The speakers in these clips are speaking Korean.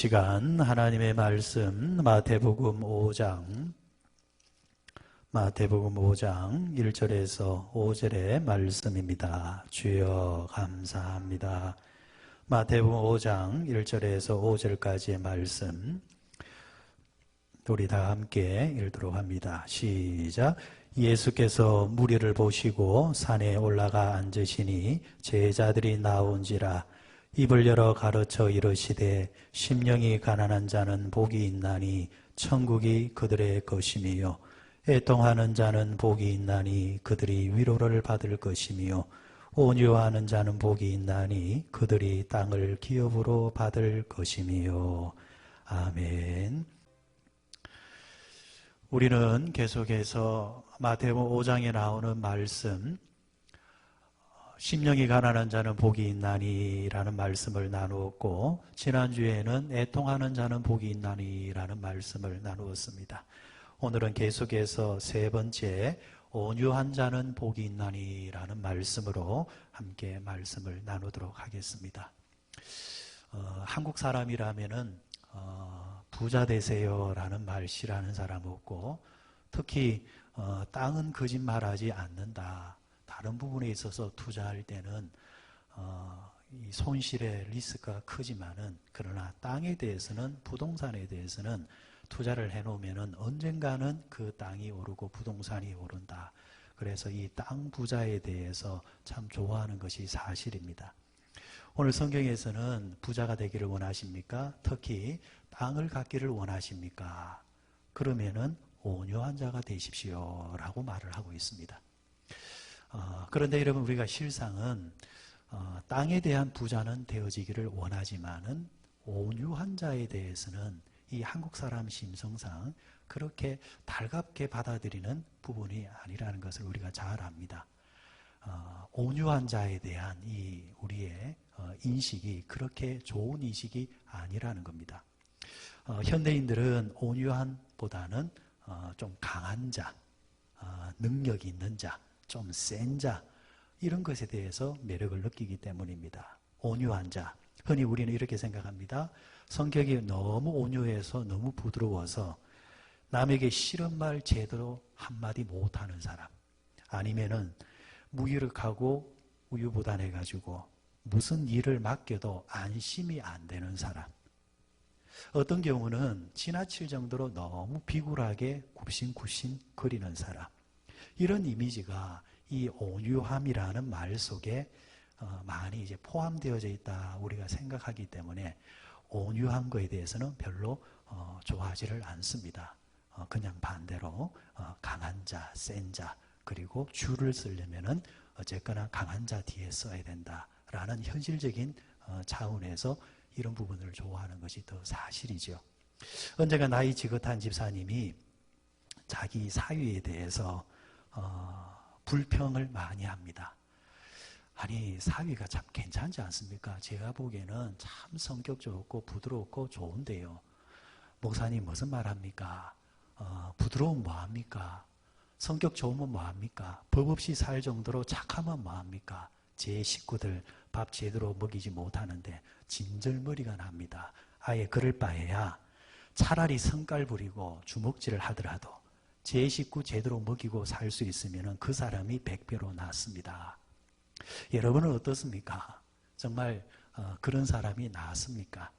시간 하나님의 말씀 마태복음 5장 1절에서 5절의 말씀입니다. 주여 감사합니다. 마태복음 5장 1절에서 5절까지의 말씀 우리 다 함께 읽도록 합니다. 시작. 예수께서 무리를 보시고 산에 올라가 앉으시니 제자들이 나온지라. 입을 열어 가르쳐 이르시되 심령이 가난한 자는 복이 있나니 천국이 그들의 것이며 애통하는 자는 복이 있나니 그들이 위로를 받을 것이며 온유하는 자는 복이 있나니 그들이 땅을 기업으로 받을 것이며. 아멘. 우리는 계속해서 마태복음 5장에 나오는 말씀 심령이 가난한 자는 복이 있나니 라는 말씀을 나누었고, 지난주에는 애통하는 자는 복이 있나니 라는 말씀을 나누었습니다. 오늘은 계속해서 세 번째 온유한 자는 복이 있나니 라는 말씀으로 함께 말씀을 나누도록 하겠습니다. 한국 사람이라면은 부자 되세요 라는 말 싫어하는 사람 없고, 특히 땅은 거짓말하지 않는다, 다른 부분에 있어서 투자할 때는 이 손실의 리스크가 크지만은, 그러나 땅에 대해서는, 부동산에 대해서는 투자를 해놓으면은 언젠가는 그 땅이 오르고 부동산이 오른다. 그래서 이 땅 부자에 대해서 참 좋아하는 것이 사실입니다. 오늘 성경에서는 부자가 되기를 원하십니까? 특히 땅을 갖기를 원하십니까? 그러면은 온유한 자가 되십시오 라고 말을 하고 있습니다. 그런데 여러분, 우리가 실상은 땅에 대한 부자는 되어지기를 원하지만은 온유한 자에 대해서는 이 한국 사람 심성상 그렇게 달갑게 받아들이는 부분이 아니라는 것을 우리가 잘 압니다. 온유한 자에 대한 이 우리의 인식이 그렇게 좋은 인식이 아니라는 겁니다. 현대인들은 온유한보다는 좀 강한 자, 능력이 있는 자, 좀 센 자, 이런 것에 대해서 매력을 느끼기 때문입니다. 온유한 자, 흔히 우리는 이렇게 생각합니다. 성격이 너무 온유해서 너무 부드러워서 남에게 싫은 말 제대로 한마디 못하는 사람, 아니면은 무기력하고 우유부단해가지고 무슨 일을 맡겨도 안심이 안 되는 사람, 어떤 경우는 지나칠 정도로 너무 비굴하게 굽신굽신 거리는 사람, 이런 이미지가 이 온유함이라는 말 속에 많이 이제 포함되어져 있다 우리가 생각하기 때문에 온유한 거에 대해서는 별로 좋아하지를 않습니다. 그냥 반대로 강한 자, 센 자, 그리고 줄을 쓰려면은 어쨌거나 강한 자 뒤에 써야 된다라는 현실적인 차원에서 이런 부분을 좋아하는 것이 더 사실이죠. 언젠가 나이 지긋한 집사님이 자기 사위에 대해서 불평을 많이 합니다. 아니, 사위가 참 괜찮지 않습니까? 제가 보기에는 참 성격 좋고 부드럽고 좋은데요. 목사님 무슨 말 합니까? 부드러우면 뭐합니까? 성격 좋으면 뭐합니까? 법 없이 살 정도로 착하면 뭐합니까? 제 식구들 밥 제대로 먹이지 못하는데 진절머리가 납니다. 아예 그럴 바에야 차라리 성깔 부리고 주먹질을 하더라도 제 식구 제대로 먹이고 살 수 있으면 그 사람이 100배로 낫습니다. 여러분은 어떻습니까? 정말 그런 사람이 낫습니까?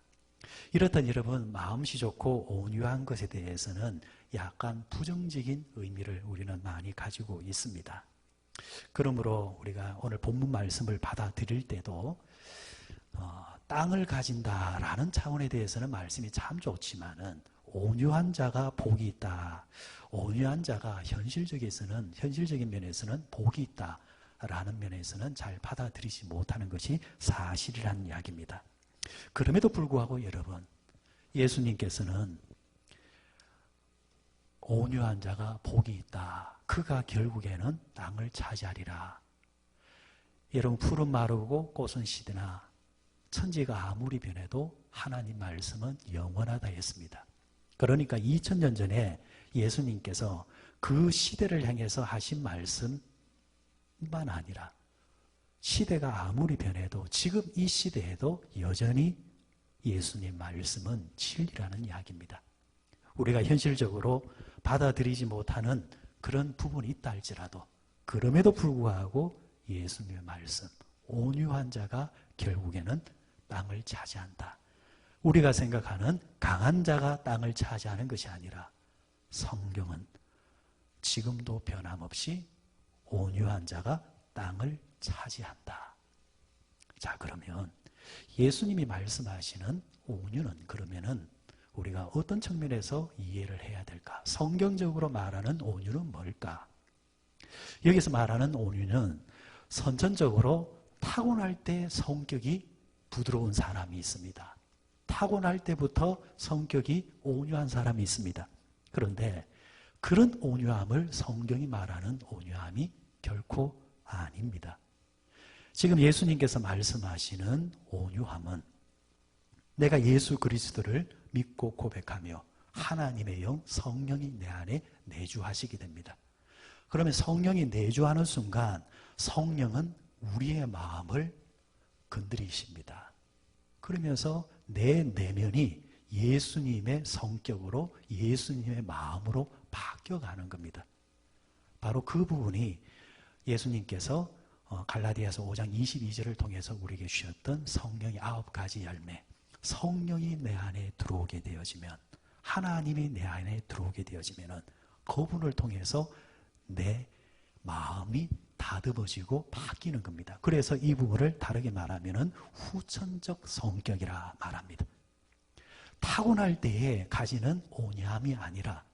이렇듯 여러분, 마음씨 좋고 온유한 것에 대해서는 약간 부정적인 의미를 우리는 많이 가지고 있습니다. 그러므로 우리가 오늘 본문 말씀을 받아들일 때도 땅을 가진다라는 차원에 대해서는 말씀이 참 좋지만은 온유한 자가 복이 있다, 온유한 자가 현실적인 면에서는 복이 있다라는 면에서는 잘 받아들이지 못하는 것이 사실이라는 이야기입니다. 그럼에도 불구하고 여러분, 예수님께서는 온유한 자가 복이 있다, 그가 결국에는 땅을 차지하리라. 여러분, 풀은 마르고 꽃은 시드나 천지가 아무리 변해도 하나님 말씀은 영원하다 했습니다. 그러니까 2000년 전에 예수님께서 그 시대를 향해서 하신 말씀만 아니라 시대가 아무리 변해도 지금 이 시대에도 여전히 예수님 말씀은 진리라는 이야기입니다. 우리가 현실적으로 받아들이지 못하는 그런 부분이 있다 할지라도 그럼에도 불구하고 예수님의 말씀, 온유한 자가 결국에는 땅을 차지한다. 우리가 생각하는 강한 자가 땅을 차지하는 것이 아니라 성경은 지금도 변함없이 온유한 자가 땅을 차지한다. 자, 그러면 예수님이 말씀하시는 온유는 그러면은 우리가 어떤 측면에서 이해를 해야 될까? 성경적으로 말하는 온유는 뭘까? 여기서 말하는 온유는 선천적으로 타고날 때 성격이 부드러운 사람이 있습니다. 타고날 때부터 성격이 온유한 사람이 있습니다. 그런데 그런 온유함을 성경이 말하는 온유함이 결코 아닙니다. 지금 예수님께서 말씀하시는 온유함은 내가 예수 그리스도를 믿고 고백하며 하나님의 영 성령이 내 안에 내주하시게 됩니다. 그러면 성령이 내주하는 순간 성령은 우리의 마음을 건드리십니다. 그러면서 내 내면이 예수님의 성격으로 예수님의 마음으로 바뀌어가는 겁니다. 바로 그 부분이 예수님께서 갈라디아서 5장 22절을 통해서 우리에게 주셨던 성령의 9가지 열매, 성령이 내 안에 들어오게 되어지면, 하나님이 내 안에 들어오게 되어지면 그 부분을 통해서 내 마음이 다듬어지고 바뀌는 겁니다. 그래서 이 부분을 다르게 말하면 후천적 성격이라 말합니다. 타고날 때에 가지는 온유함이 아니라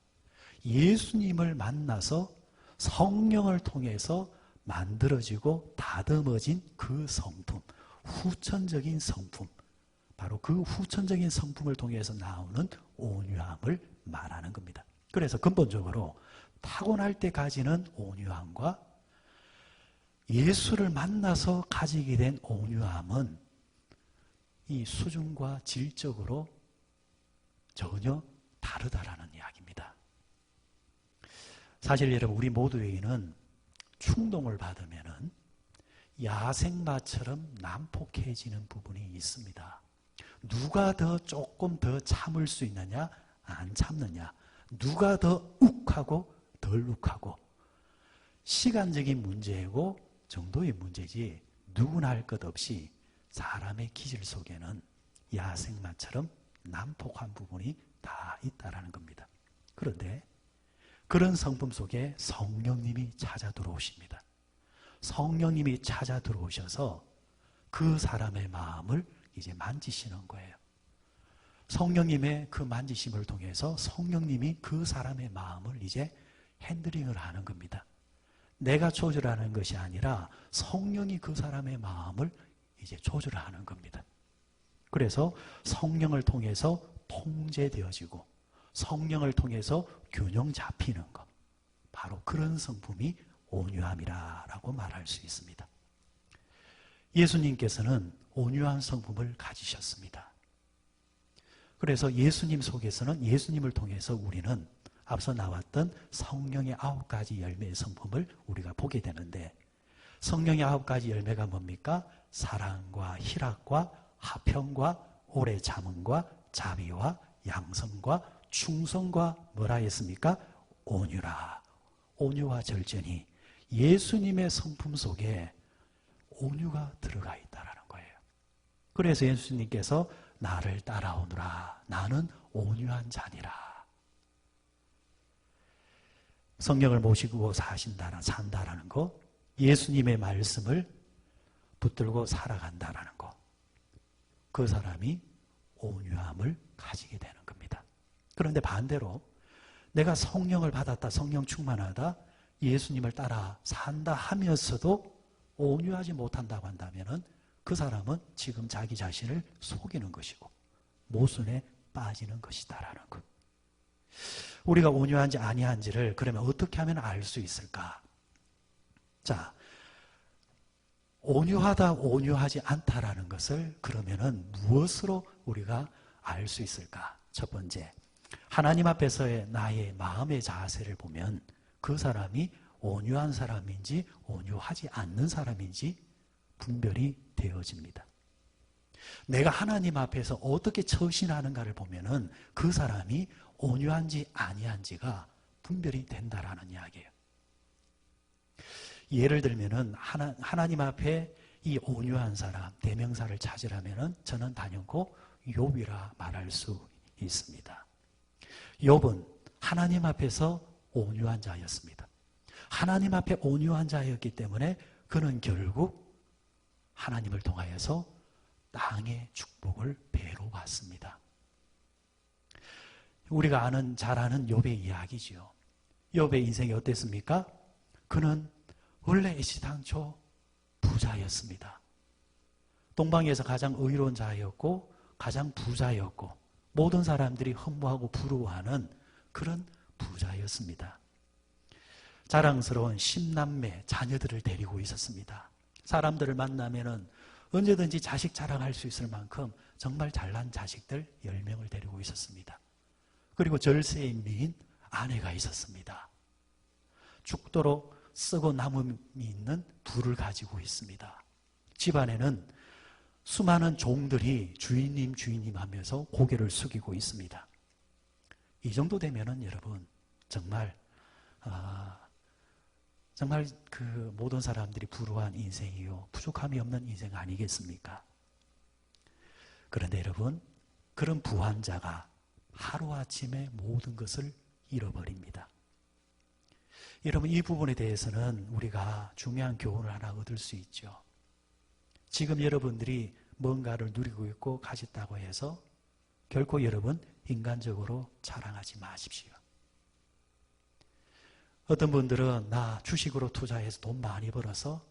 예수님을 만나서 성령을 통해서 만들어지고 다듬어진 그 성품, 후천적인 성품, 바로 그 후천적인 성품을 통해서 나오는 온유함을 말하는 겁니다. 그래서 근본적으로 타고날 때 가지는 온유함과 예수를 만나서 가지게 된 온유함은 이 수준과 질적으로 전혀 다르다라는 이야기입니다. 사실 여러분, 우리 모두에게는 충동을 받으면은 야생마처럼 난폭해지는 부분이 있습니다. 누가 더 조금 더 참을 수 있느냐, 안 참느냐, 누가 더 욱하고 덜 욱하고, 시간적인 문제고 정도의 문제지 누구나 할 것 없이 사람의 기질 속에는 야생마처럼 난폭한 부분이 다 있다라는 겁니다. 그런데 그런 성품 속에 성령님이 찾아 들어오십니다. 성령님이 찾아 들어오셔서 그 사람의 마음을 이제 만지시는 거예요. 성령님의 그 만지심을 통해서 성령님이 그 사람의 마음을 이제 핸들링을 하는 겁니다. 내가 조절하는 것이 아니라 성령이 그 사람의 마음을 이제 조절하는 겁니다. 그래서 성령을 통해서 통제되어지고 성령을 통해서 균형 잡히는 것, 바로 그런 성품이 온유함이라고 말할 수 있습니다. 예수님께서는 온유한 성품을 가지셨습니다. 그래서 예수님 속에서는 예수님을 통해서 우리는 앞서 나왔던 성령의 9가지 열매의 성품을 우리가 보게 되는데, 성령의 9가지 열매가 뭡니까? 사랑과 희락과 화평과 오래 참음과 자비와 양성과 충성과 뭐라 했습니까? 온유라. 온유와 절제니 예수님의 성품 속에 온유가 들어가 있다는 거예요. 그래서 예수님께서 나를 따라오너라. 나는 온유한 자니라. 성령을 모시고 산다라는 거, 예수님의 말씀을 붙들고 살아간다라는 거, 그 사람이 온유함을 가지게 되는 겁니다. 그런데 반대로 내가 성령을 받았다, 성령 충만하다, 예수님을 따라 산다 하면서도 온유하지 못한다고 한다면 그 사람은 지금 자기 자신을 속이는 것이고 모순에 빠지는 것이다라는 것. 우리가 온유한지 아니한지를 그러면 어떻게 하면 알 수 있을까? 자, 온유하다, 온유하지 않다라는 것을 그러면은 무엇으로 우리가 알 수 있을까? 첫 번째, 하나님 앞에서의 나의 마음의 자세를 보면 그 사람이 온유한 사람인지 온유하지 않는 사람인지 분별이 되어집니다. 내가 하나님 앞에서 어떻게 처신하는가를 보면은 그 사람이 온유한지 아니한지가 분별이 된다라는 이야기예요. 예를 들면은 하나님 앞에 이 온유한 사람, 대명사를 찾으라면은 저는 단연코 욥이라 말할 수 있습니다. 욥은 하나님 앞에서 온유한 자였습니다. 하나님 앞에 온유한 자였기 때문에 그는 결국 하나님을 통하여서 땅의 축복을 배로 받습니다. 우리가 잘 아는 욥의 이야기지요. 욥의 인생이 어땠습니까? 그는 원래 애시당초 부자였습니다. 동방에서 가장 의로운 자였고 가장 부자였고 모든 사람들이 흠모하고 부러워하는 그런 부자였습니다. 자랑스러운 10남매 자녀들을 데리고 있었습니다. 사람들을 만나면은 언제든지 자식 자랑할 수 있을 만큼 정말 잘난 자식들 10명을 데리고 있었습니다. 그리고 절세에 미인 아내가 있었습니다. 죽도록 쓰고 남음이 있는 부를 가지고 있습니다. 집안에는 수많은 종들이 주인님 주인님 하면서 고개를 숙이고 있습니다. 이 정도 되면은 여러분 정말 그 모든 사람들이 부러워한 인생이요 부족함이 없는 인생 아니겠습니까? 그런데 여러분 그런 부한 자가 하루아침에 모든 것을 잃어버립니다. 여러분 이 부분에 대해서는 우리가 중요한 교훈을 하나 얻을 수 있죠. 지금 여러분들이 뭔가를 누리고 있고 가졌다고 해서 결코 여러분 인간적으로 자랑하지 마십시오. 어떤 분들은 나 주식으로 투자해서 돈 많이 벌어서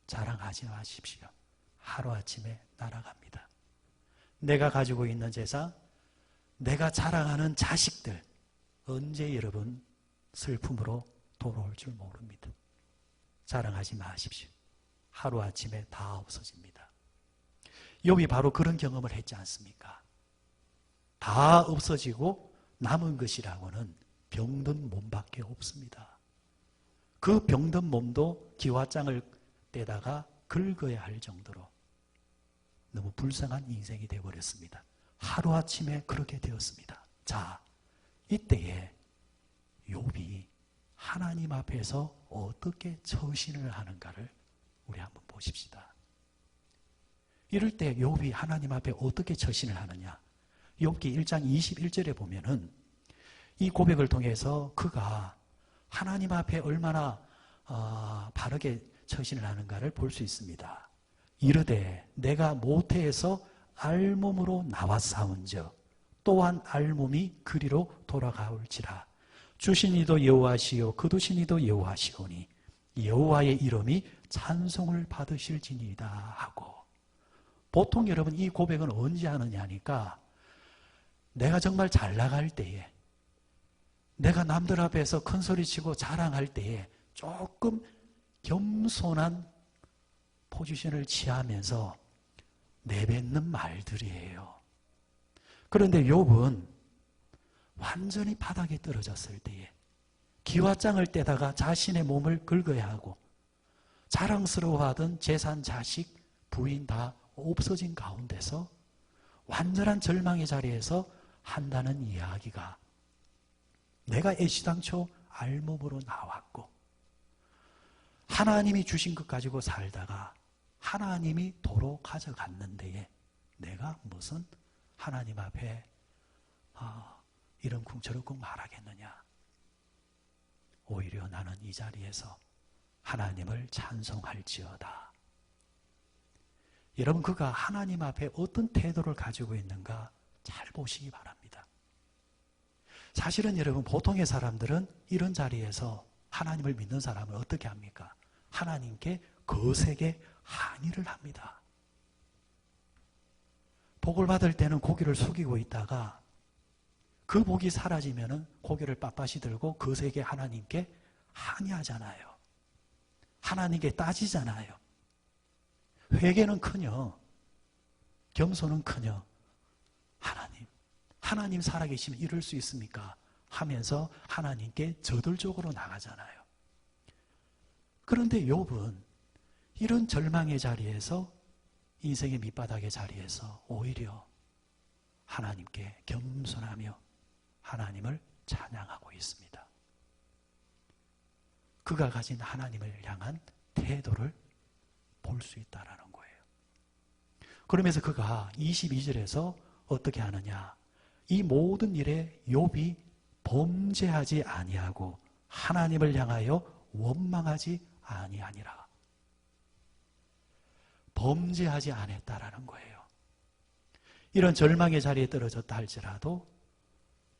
자랑하지 마십시오. 하루아침에 날아갑니다. 내가 가지고 있는 재산, 내가 자랑하는 자식들 언제 여러분 슬픔으로 돌아올 줄 모릅니다. 자랑하지 마십시오. 하루아침에 다 없어집니다. 욥이 바로 그런 경험을 했지 않습니까? 다 없어지고 남은 것이라고는 병든 몸밖에 없습니다. 그 병든 몸도 기와장을 떼다가 긁어야 할 정도로 너무 불쌍한 인생이 되어버렸습니다. 하루아침에 그렇게 되었습니다. 자, 이때에 욥이 하나님 앞에서 어떻게 처신을 하는가를 우리 한번 보십시다. 이럴 때 욥이 하나님 앞에 어떻게 처신을 하느냐? 욥기 1장 21절에 보면은 이 고백을 통해서 그가 하나님 앞에 얼마나 바르게 처신을 하는가를 볼 수 있습니다. 이르되 내가 모태에서 알몸으로 나왔사온즉 또한 알몸이 그리로 돌아가올지라 주신 이도 여호와시요 거두신 이도 여호와시오니 여호와의 이름이 찬송을 받으실지니이다 하고, 보통 여러분 이 고백은 언제 하느냐 하니까 내가 정말 잘 나갈 때에, 내가 남들 앞에서 큰 소리치고 자랑할 때에 조금 겸손한 포지션을 취하면서 내뱉는 말들이에요. 그런데 욥은 완전히 바닥에 떨어졌을 때에 기와장을 떼다가 자신의 몸을 긁어야 하고 자랑스러워하던 재산, 자식, 부인 다 없어진 가운데서 완전한 절망의 자리에서 한다는 이야기가, 내가 애시당초 알몸으로 나왔고 하나님이 주신 것 가지고 살다가 하나님이 도로 가져갔는데 내가 무슨 하나님 앞에 이런 궁처럼 말하겠느냐. 오히려 나는 이 자리에서 하나님을 찬송할지어다. 여러분, 그가 하나님 앞에 어떤 태도를 가지고 있는가 잘 보시기 바랍니다. 사실은 여러분, 보통의 사람들은 이런 자리에서 하나님을 믿는 사람은 어떻게 합니까? 하나님께 거세게 항의를 합니다. 복을 받을 때는 고개를 숙이고 있다가 그 복이 사라지면 고개를 빳빳이 들고 거세게 하나님께 항의하잖아요. 하나님께 따지잖아요. 회개는커녕 겸손은커녕 하나님 살아계시면 이럴 수 있습니까? 하면서 하나님께 저돌적으로 나가잖아요. 그런데 욥은 이런 절망의 자리에서 인생의 밑바닥의 자리에서 오히려 하나님께 겸손하며 하나님을 찬양하고 있습니다. 그가 가진 하나님을 향한 태도를 볼 수 있다는 거예요. 그러면서 그가 22절에서 어떻게 하느냐, 이 모든 일에 욥이 범죄하지 아니하고 하나님을 향하여 원망하지 아니하니라. 범죄하지 않았다라는 거예요. 이런 절망의 자리에 떨어졌다 할지라도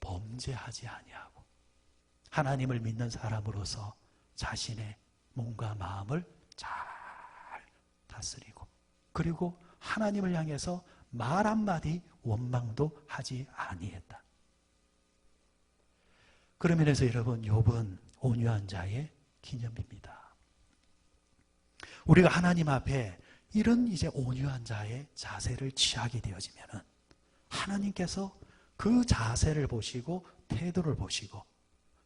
범죄하지 아니하고 하나님을 믿는 사람으로서 자신의 몸과 마음을 잘 다스리고, 그리고 하나님을 향해서 말 한마디 원망도 하지 아니했다. 그런 면에서 여러분, 욥은 온유한 자의 기념입니다. 우리가 하나님 앞에 이런 이제 온유한 자의 자세를 취하게 되어지면은 하나님께서 그 자세를 보시고 태도를 보시고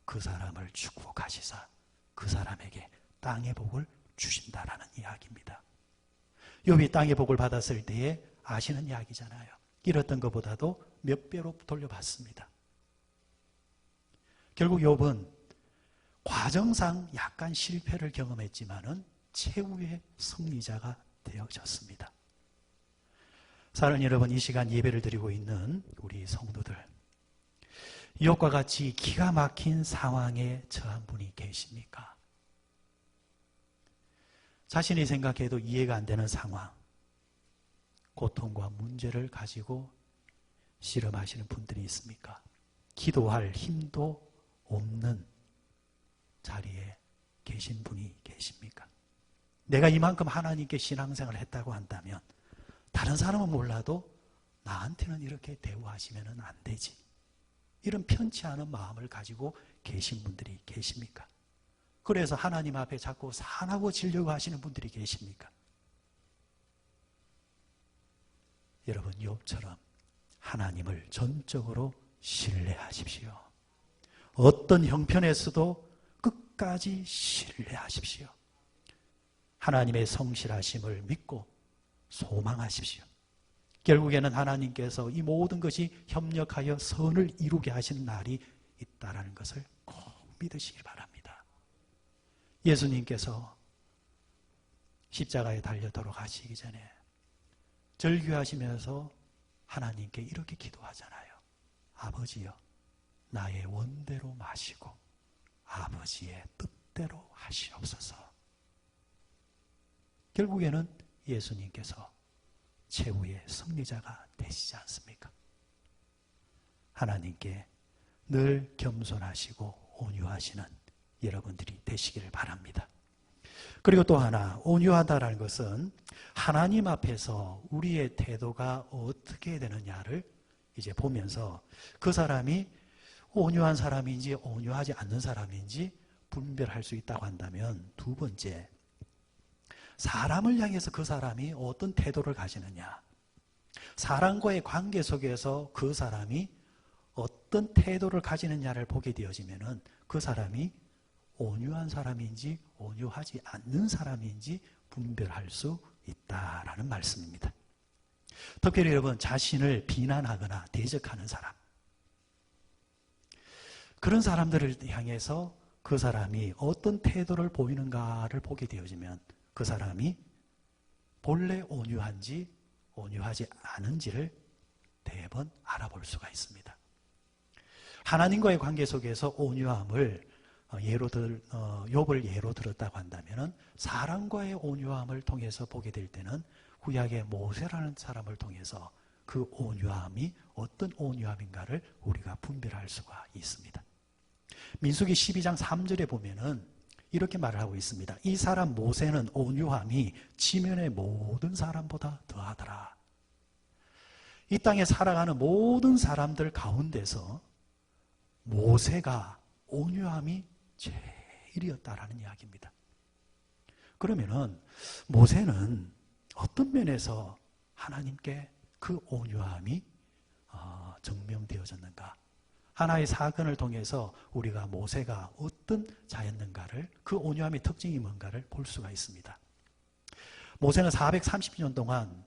그 사람을 축복하시사 그 사람에게 땅의 복을 주신다라는 이야기입니다. 욥이 땅의 복을 받았을 때에 아시는 이야기잖아요. 잃었던 것보다도 몇 배로 돌려받습니다. 결국 욥은 과정상 약간 실패를 경험했지만은 최후의 승리자가 되어졌습니다. 사랑하는 여러분, 이 시간 예배를 드리고 있는 우리 성도들, 욥과 같이 기가 막힌 상황에 처한 분이 계십니까? 자신이 생각해도 이해가 안 되는 상황, 고통과 문제를 가지고 씨름하시는 분들이 있습니까? 기도할 힘도 없는 자리에 계신 분이 계십니까? 내가 이만큼 하나님께 신앙생활을 했다고 한다면 다른 사람은 몰라도 나한테는 이렇게 대우하시면 안 되지, 이런 편치 않은 마음을 가지고 계신 분들이 계십니까? 그래서 하나님 앞에 자꾸 산하고 지려고 하시는 분들이 계십니까? 여러분, 욥처럼 하나님을 전적으로 신뢰하십시오. 어떤 형편에서도 끝까지 신뢰하십시오. 하나님의 성실하심을 믿고 소망하십시오. 결국에는 하나님께서 이 모든 것이 협력하여 선을 이루게 하시는 날이 있다는 것을 꼭 믿으시기 바랍니다. 예수님께서 십자가에 달려 돌아가시기 전에 절규하시면서 하나님께 이렇게 기도하잖아요. 아버지여, 나의 원대로 마시고 아버지의 뜻대로 하시옵소서. 결국에는 예수님께서 최후의 승리자가 되시지 않습니까? 하나님께 늘 겸손하시고 온유하시는 여러분들이 되시기를 바랍니다. 그리고 또 하나, 온유하다라는 것은 하나님 앞에서 우리의 태도가 어떻게 되느냐를 이제 보면서 그 사람이 온유한 사람인지 온유하지 않는 사람인지 분별할 수 있다고 한다면, 두 번째, 사람을 향해서 그 사람이 어떤 태도를 가지느냐, 사람과의 관계 속에서 그 사람이 어떤 태도를 가지느냐를 보게 되어지면은 그 사람이 온유한 사람인지 온유하지 않는 사람인지 분별할 수 있다라는 말씀입니다. 특별히 여러분, 자신을 비난하거나 대적하는 사람, 그런 사람들을 향해서 그 사람이 어떤 태도를 보이는가를 보게 되어지면 그 사람이 본래 온유한지 온유하지 않은지를 대번 알아볼 수가 있습니다. 하나님과의 관계 속에서 온유함을 욥을 예로 들었다고 한다면 사람과의 온유함을 통해서 보게 될 때는 구약의 모세라는 사람을 통해서 그 온유함이 어떤 온유함인가를 우리가 분별할 수가 있습니다. 민수기 12장 3절에 보면은 이렇게 말을 하고 있습니다. 이 사람 모세는 온유함이 지면의 모든 사람보다 더하더라. 이 땅에 살아가는 모든 사람들 가운데서 모세가 온유함이 제일이었다라는 이야기입니다. 그러면은 모세는 어떤 면에서 하나님께 그 온유함이 증명되어졌는가? 하나의 사건을 통해서 우리가 모세가 어떤 자였는가를, 그 온유함의 특징이 뭔가를 볼 수가 있습니다. 모세는 430년 동안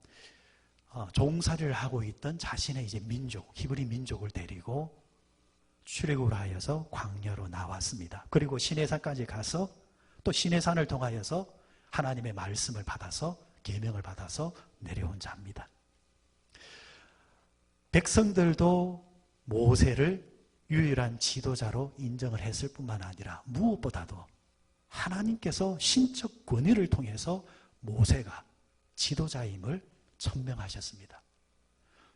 종살이를 하고 있던 자신의 이제 민족, 히브리 민족을 데리고 출애굽을 하여서 광야로 나왔습니다. 그리고 시내산까지 가서 또 시내산을 통하여서 하나님의 말씀을 받아서 계명을 받아서 내려온 자입니다. 백성들도 모세를 유일한 지도자로 인정을 했을 뿐만 아니라 무엇보다도 하나님께서 신적 권위를 통해서 모세가 지도자임을 천명하셨습니다.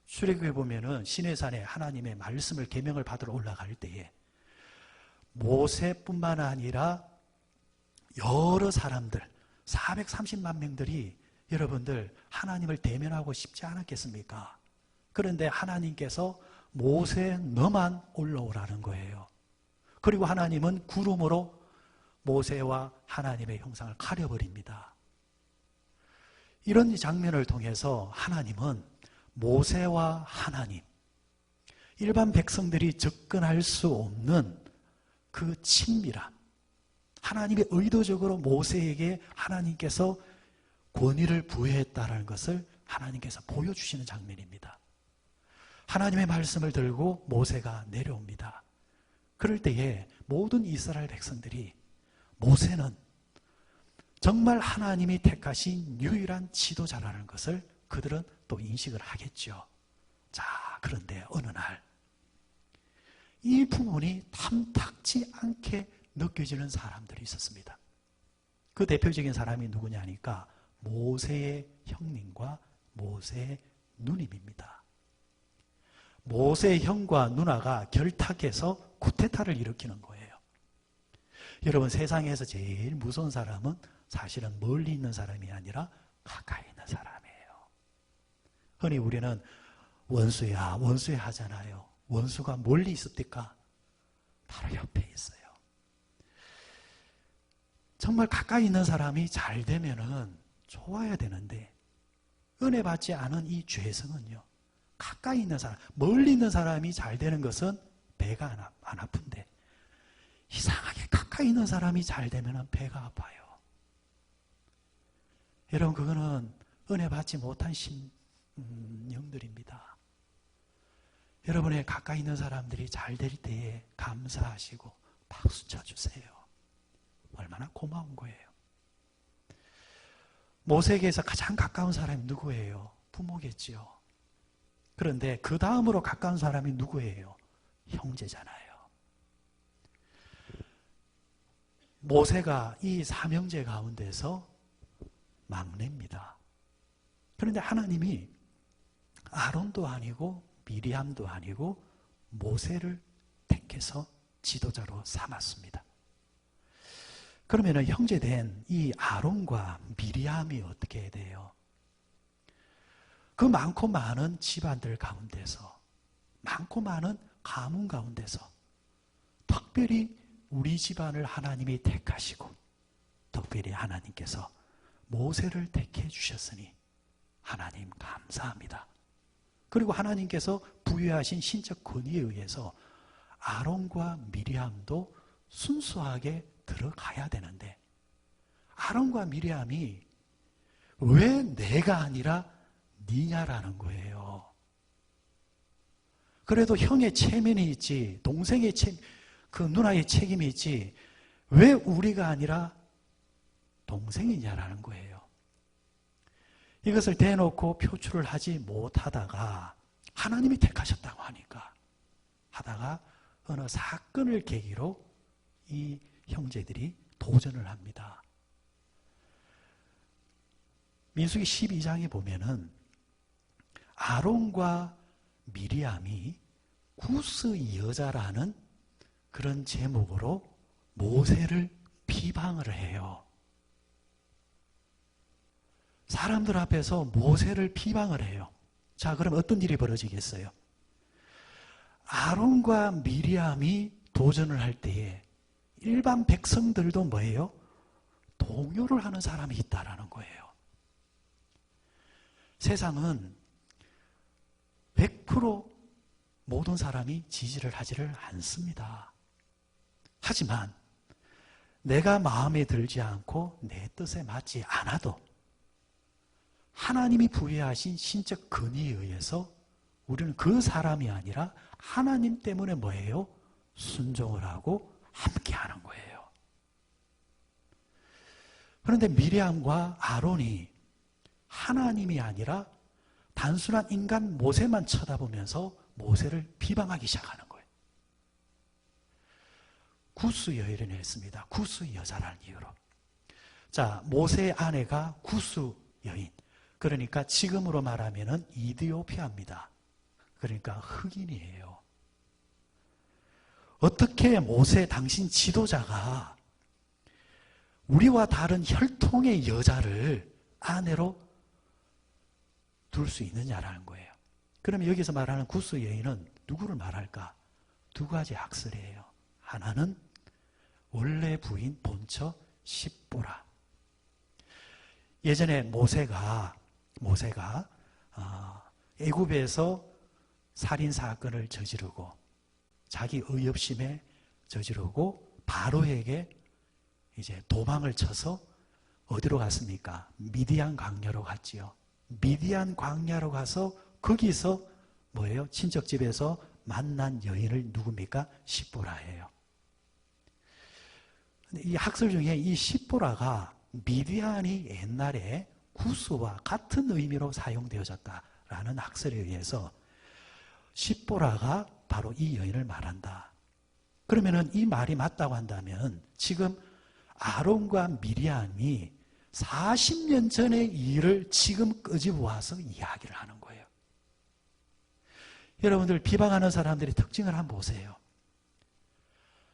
출애굽에 보면은 시내산에 하나님의 말씀을 계명을 받으러 올라갈 때에 모세뿐만 아니라 여러 사람들 430만 명들이 여러분들 하나님을 대면하고 싶지 않았겠습니까? 그런데 하나님께서 모세 너만 올라오라는 거예요. 그리고 하나님은 구름으로 모세와 하나님의 형상을 가려버립니다. 이런 장면을 통해서 하나님은 모세와 하나님, 일반 백성들이 접근할 수 없는 그 친밀함, 하나님이 의도적으로 모세에게 하나님께서 권위를 부여했다는 것을 하나님께서 보여주시는 장면입니다. 하나님의 말씀을 들고 모세가 내려옵니다. 그럴 때에 모든 이스라엘 백성들이 모세는 정말 하나님이 택하신 유일한 지도자라는 것을 그들은 또 인식을 하겠죠. 자, 그런데 어느 날 이 부분이 탐탁지 않게 느껴지는 사람들이 있었습니다. 그 대표적인 사람이 누구냐 하니까 모세의 형님과 모세의 누님입니다. 모세의 형과 누나가 결탁해서 쿠데타를 일으키는 거예요. 여러분, 세상에서 제일 무서운 사람은 사실은 멀리 있는 사람이 아니라 가까이 있는 사람이에요. 흔히 우리는 원수야, 원수야 하잖아요. 원수가 멀리 있습니까? 바로 옆에 있어요. 정말 가까이 있는 사람이 잘 되면은 좋아야 되는데 은혜 받지 않은 이 죄성은요, 가까이 있는 사람, 멀리 있는 사람이 잘 되는 것은 배가 안 아픈데 이상하게 가까이 있는 사람이 잘 되면 배가 아파요. 여러분, 그거는 은혜 받지 못한 영들입니다. 여러분의 가까이 있는 사람들이 잘 될 때에 감사하시고 박수 쳐주세요. 얼마나 고마운 거예요. 모세에게서 가장 가까운 사람이 누구예요? 부모겠지요. 그런데 그 다음으로 가까운 사람이 누구예요? 형제잖아요. 모세가 이 삼형제 가운데서 막내입니다. 그런데 하나님이 아론도 아니고 미리암도 아니고 모세를 택해서 지도자로 삼았습니다. 그러면 형제된 이 아론과 미리암이 어떻게 돼요? 그 많고 많은 집안들 가운데서, 많고 많은 가문 가운데서 특별히 우리 집안을 하나님이 택하시고 특별히 하나님께서 모세를 택해 주셨으니 하나님 감사합니다. 그리고 하나님께서 부여하신 신적 권위에 의해서 아론과 미리암도 순수하게 들어가야 되는데 아론과 미리암이 왜 내가 아니라 니냐라는 거예요. 그래도 형의 체면이 있지, 동생의 그 누나의 책임이 있지, 왜 우리가 아니라 동생이냐라는 거예요. 이것을 대놓고 표출을 하지 못하다가 하나님이 택하셨다고 하다가 어느 사건을 계기로 이 형제들이 도전을 합니다. 민수기 12장에 보면은 아론과 미리암이 구스 여자라는 그런 제목으로 모세를 비방을 해요. 사람들 앞에서 모세를 비방을 해요. 자, 그럼 어떤 일이 벌어지겠어요? 아론과 미리암이 도전을 할 때에 일반 백성들도 뭐예요? 동요를 하는 사람이 있다라는 거예요. 세상은 100% 모든 사람이 지지를 하지를 않습니다. 하지만 내가 마음에 들지 않고 내 뜻에 맞지 않아도 하나님이 부여하신 신적 근위에 의해서 우리는 그 사람이 아니라 하나님 때문에 뭐예요? 순종을 하고 함께 하는 거예요. 그런데 미리암과 아론이 하나님이 아니라 단순한 인간 모세만 쳐다보면서 모세를 비방하기 시작하는 거예요. 구스 여인을 했습니다. 구스 여자라는 이유로. 자, 모세의 아내가 구스 여인. 그러니까 지금으로 말하면은 이디오피아입니다. 그러니까 흑인이에요. 어떻게 모세 당신 지도자가 우리와 다른 혈통의 여자를 아내로 둘 수 있느냐라는 거예요. 그러면 여기서 말하는 구스 여인은 누구를 말할까? 두 가지 학설이에요. 하나는 원래 부인 본처 십보라. 예전에 모세가 애굽에서 살인 사건을 저지르고 자기 의협심에 저지르고 바로에게 이제 도망을 쳐서 어디로 갔습니까? 미디안 광야로 갔지요. 미디안 광야로 가서 거기서 뭐예요? 친척 집에서 만난 여인을 누굽니까? 십보라예요. 이 학설 중에 이 십보라가 미디안이 옛날에 구스와 같은 의미로 사용되어졌다라는 학설에 의해서 십보라가 바로 이 여인을 말한다. 그러면은 이 말이 맞다고 한다면 지금 아론과 미리암이 40년 전의 일을 지금 끄집어와서 이야기를 하는 거예요. 여러분들 비방하는 사람들의 특징을 한번 보세요.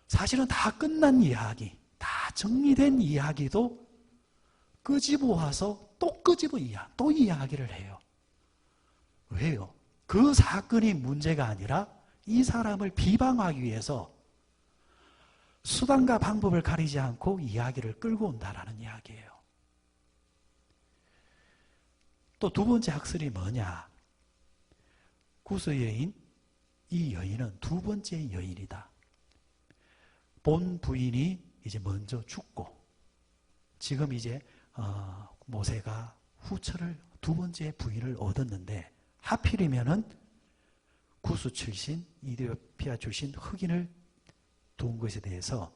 사실은 다 끝난 이야기, 다 정리된 이야기도 끄집어와서 또 이야기를 해요. 왜요? 그 사건이 문제가 아니라 이 사람을 비방하기 위해서 수단과 방법을 가리지 않고 이야기를 끌고 온다라는 이야기예요. 또 두 번째 학설이 뭐냐? 구스 여인, 이 여인은 두 번째 여인이다. 본 부인이 이제 먼저 죽고 지금 이제 모세가 후처를 두 번째 부인을 얻었는데 하필이면은 구스 출신, 이디오피아 출신 흑인을 둔 것에 대해서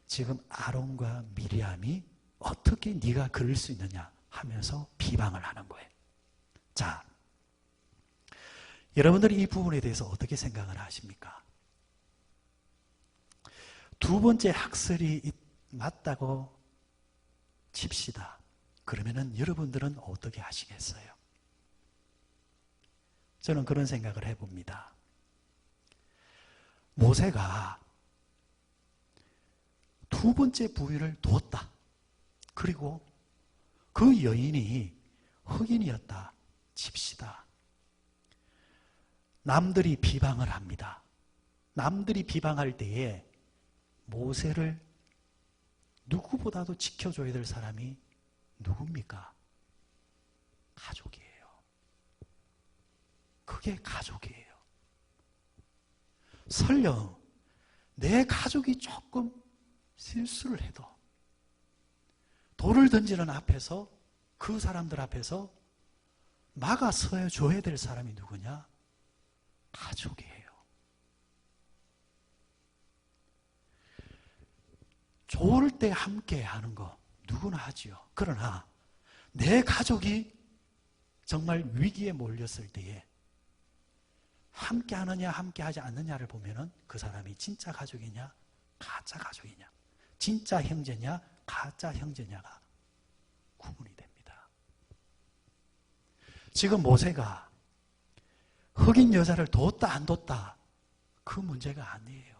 지금 아론과 미리암이 어떻게 네가 그럴 수 있느냐 하면서 비방을 하는 거예요. 자, 여러분들이 이 부분에 대해서 어떻게 생각을 하십니까? 두 번째 학설이 맞다고 칩시다. 그러면은 여러분들은 어떻게 하시겠어요? 저는 그런 생각을 해봅니다. 모세가 두 번째 부인을 두었다. 그리고 그 여인이 흑인이었다 칩시다. 남들이 비방을 합니다. 남들이 비방할 때에 모세를 누구보다도 지켜줘야 될 사람이 누굽니까? 가족이에요. 그게 가족이에요. 설령 내 가족이 조금 실수를 해도 돌을 던지는 앞에서 그 사람들 앞에서 막아서 줘야 될 사람이 누구냐? 가족이에요. 좋을 때 함께 하는 거 누구나 하지요. 그러나 내 가족이 정말 위기에 몰렸을 때에 함께 하느냐 함께 하지 않느냐를 보면은 그 사람이 진짜 가족이냐 가짜 가족이냐, 진짜 형제냐 가짜 형제냐가 구분이 됩니다. 지금 모세가 흑인 여자를 뒀다 안 뒀다 그 문제가 아니에요.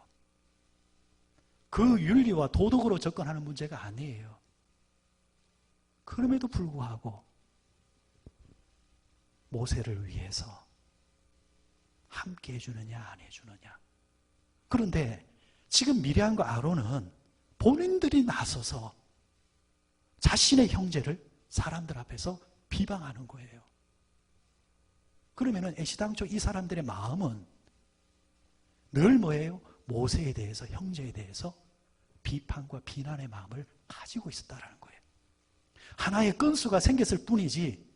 그 윤리와 도덕으로 접근하는 문제가 아니에요. 그럼에도 불구하고 모세를 위해서 함께 해주느냐 안 해주느냐. 그런데 지금 미리암과 아론은 본인들이 나서서 자신의 형제를 사람들 앞에서 비방하는 거예요. 그러면은 애시당초 이 사람들의 마음은 늘 뭐예요? 모세에 대해서, 형제에 대해서 비판과 비난의 마음을 가지고 있었다라는 거예요. 하나의 건수가 생겼을 뿐이지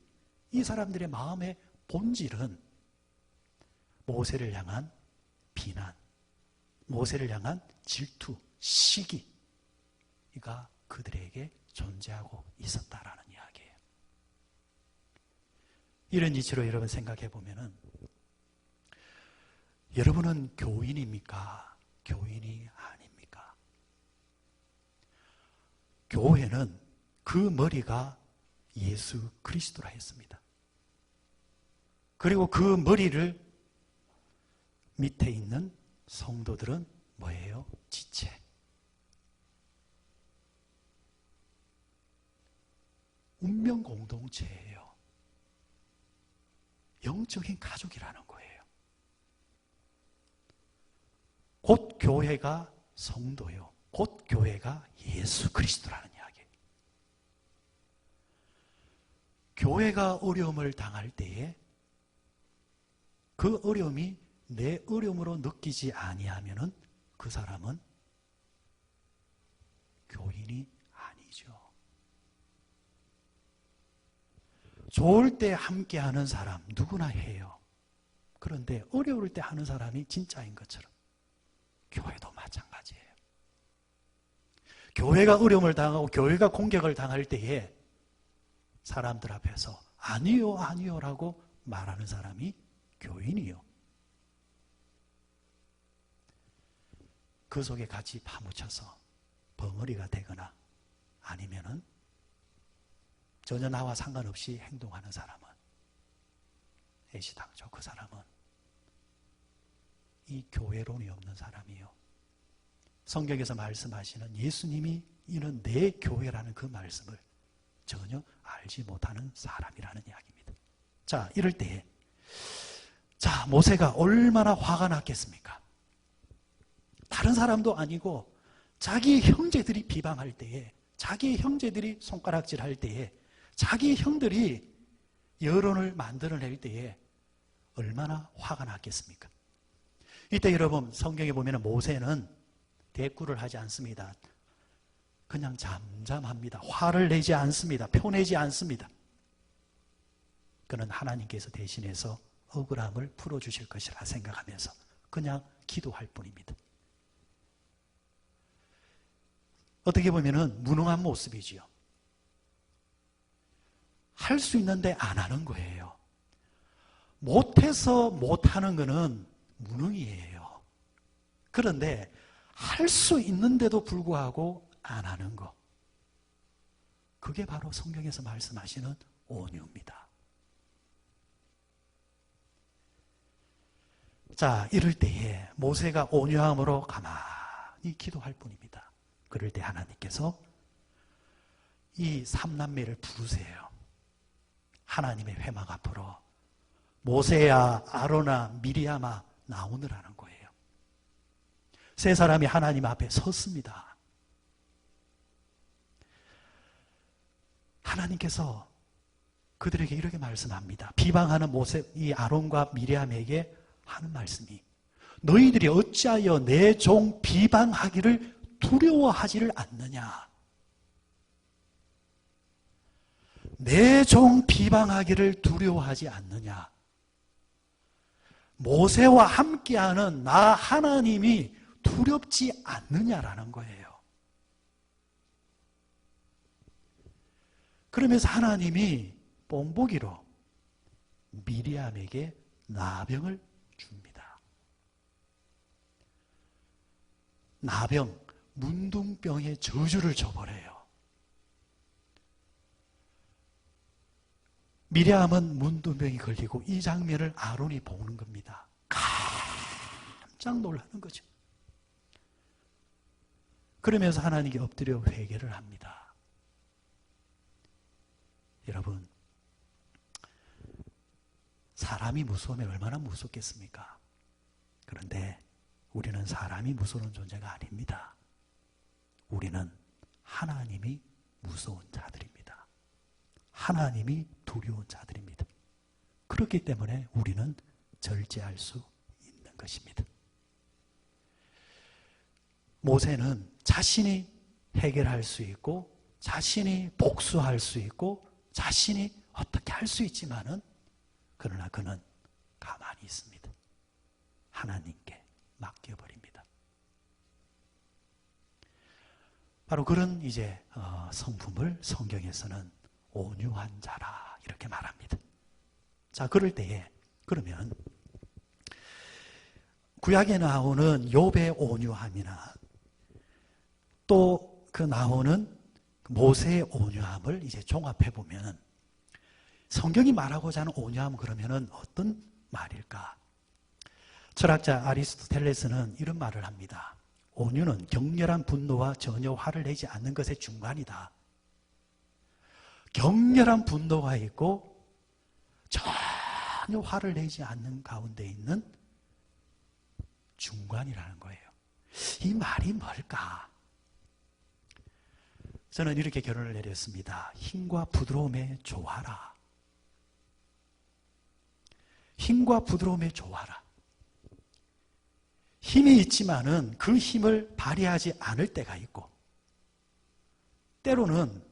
이 사람들의 마음의 본질은 모세를 향한 비난, 모세를 향한 질투, 시기가 그들에게 존재하고 있었다라는 이야기예요. 이런 이치로 여러분 생각해 보면은 여러분은 교인입니까? 교인이 아닙니까? 교회는 그 머리가 예수 그리스도라 했습니다. 그리고 그 머리를 밑에 있는 성도들은 뭐예요? 지체. 운명 공동체예요. 영적인 가족이라는 거예요. 곧 교회가 성도요. 곧 교회가 예수 그리스도라는 이야기예요. 교회가 어려움을 당할 때에 그 어려움이 내 어려움으로 느끼지 아니하면은 그 사람은 교인이 아니죠. 좋을 때 함께하는 사람 누구나 해요. 그런데 어려울 때 하는 사람이 진짜인 것처럼 교회도 마찬가지예요. 교회가 어려움을 당하고 교회가 공격을 당할 때에 사람들 앞에서 아니요 아니요라고 말하는 사람이 교인이요. 그 속에 같이 파묻혀서 벙어리가 되거나 아니면은 전혀 나와 상관없이 행동하는 사람은 애시당초 그 사람은 이 교회론이 없는 사람이요. 성경에서 말씀하시는 예수님이 이는 내 교회라는 그 말씀을 전혀 알지 못하는 사람이라는 이야기입니다. 자, 이럴 때에 모세가 얼마나 화가 났겠습니까? 다른 사람도 아니고 자기 형제들이 비방할 때에, 자기 형제들이 손가락질할 때에, 자기 형들이 여론을 만들어낼 때에 얼마나 화가 났겠습니까? 이때 여러분 성경에 보면 모세는 대꾸를 하지 않습니다. 그냥 잠잠합니다. 화를 내지 않습니다. 표내지 않습니다. 그는 하나님께서 대신해서 억울함을 풀어주실 것이라 생각하면서 그냥 기도할 뿐입니다. 어떻게 보면 무능한 모습이지요. 할 수 있는데 안 하는 거예요. 못해서 못하는 거는 무능이에요. 그런데 할 수 있는데도 불구하고 안 하는 거, 그게 바로 성경에서 말씀하시는 온유입니다. 자, 이럴 때에 모세가 온유함으로 가만히 기도할 뿐입니다. 그럴 때 하나님께서 이 삼남매를 부르세요. 하나님의 회막 앞으로 모세야, 아론아, 미리암아 나오느라는 거예요. 세 사람이 하나님 앞에 섰습니다. 하나님께서 그들에게 이렇게 말씀합니다. 비방하는 모세, 이 아론과 미리암에게 하는 말씀이, 너희들이 어찌하여 내 종 비방하기를 두려워하지를 않느냐? 내 종 비방하기를 두려워하지 않느냐? 모세와 함께하는 나 하나님이 두렵지 않느냐라는 거예요. 그러면서 하나님이 뽕보기로 미리암에게 나병을 줍니다. 나병, 문둥병의 저주를 줘버려요. 미리암은 문둥병이 걸리고 이 장면을 아론이 보는 겁니다. 깜짝 놀라는 거죠. 그러면서 하나님께 엎드려 회개를 합니다. 여러분, 사람이 무서우면 얼마나 무섭겠습니까? 그런데 우리는 사람이 무서운 존재가 아닙니다. 우리는 하나님이 무서운 자들입니다. 하나님이 두려운 자들입니다. 그렇기 때문에 우리는 절제할 수 있는 것입니다. 모세는 자신이 해결할 수 있고, 자신이 복수할 수 있고, 자신이 어떻게 할 수 있지만은 그러나 그는 가만히 있습니다. 하나님께 맡겨버립니다. 바로 그런 이제 성품을 성경에서는 온유한 자라 이렇게 말합니다. 자, 그럴 때에 그러면 구약에 나오는 욥의 온유함이나 또 그 나오는 모세의 온유함을 이제 종합해 보면 성경이 말하고자 하는 온유함은 그러면은 어떤 말일까? 철학자 아리스토텔레스는 이런 말을 합니다. 온유는 격렬한 분노와 전혀 화를 내지 않는 것의 중간이다. 격렬한 분노가 있고 전혀 화를 내지 않는 가운데 있는 중간이라는 거예요. 이 말이 뭘까? 저는 이렇게 결론을 내렸습니다. 힘과 부드러움에 조화라. 힘과 부드러움에 조화라. 힘이 있지만은 그 힘을 발휘하지 않을 때가 있고 때로는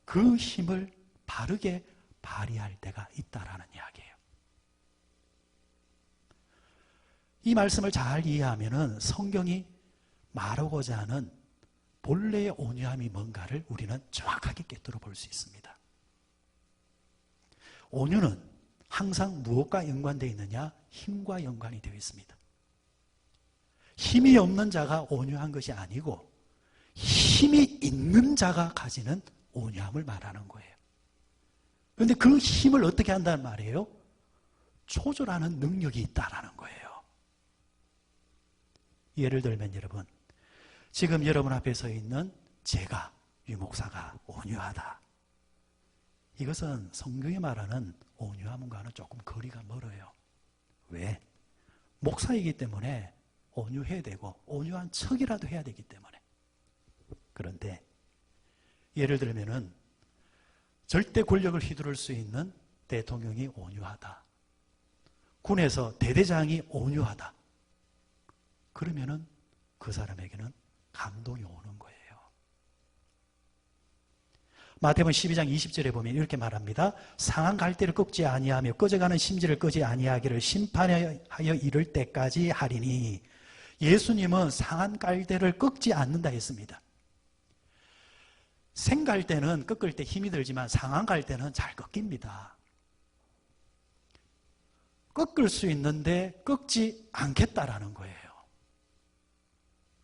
그 힘을 바르게 발휘할 때가 있다라는 이야기예요. 이 말씀을 잘 이해하면은 성경이 말하고자 하는 본래의 온유함이 뭔가를 우리는 정확하게 꿰뚫어 볼 수 있습니다. 온유는 항상 무엇과 연관되어 있느냐? 힘과 연관이 되어 있습니다. 힘이 없는 자가 온유한 것이 아니고 힘이 있는 자가 가지는 온유함을 말하는 거예요. 그런데 그 힘을 어떻게 한다는 말이에요? 조절하는 능력이 있다라는 거예요. 예를 들면 여러분, 지금 여러분 앞에 서 있는 제가, 유 목사가 온유하다. 이것은 성경이 말하는 온유함과는 조금 거리가 멀어요. 왜? 목사이기 때문에 온유해야 되고 온유한 척이라도 해야 되기 때문에. 그런데 예를 들면은 절대 권력을 휘두를 수 있는 대통령이 온유하다. 군에서 대대장이 온유하다. 그러면은 그 사람에게는 감동이 오는 거예요. 마태복음 12장 20절에 보면 이렇게 말합니다. 상한 갈대를 꺾지 아니하며 꺼져가는 심지를 끄지 아니하기를 심판하여 이를 때까지 하리니. 예수님은 상한 갈대를 꺾지 않는다 했습니다. 생갈대는 꺾을 때 힘이 들지만 상한 갈대는 잘 꺾입니다. 꺾을 수 있는데 꺾지 않겠다라는 거예요.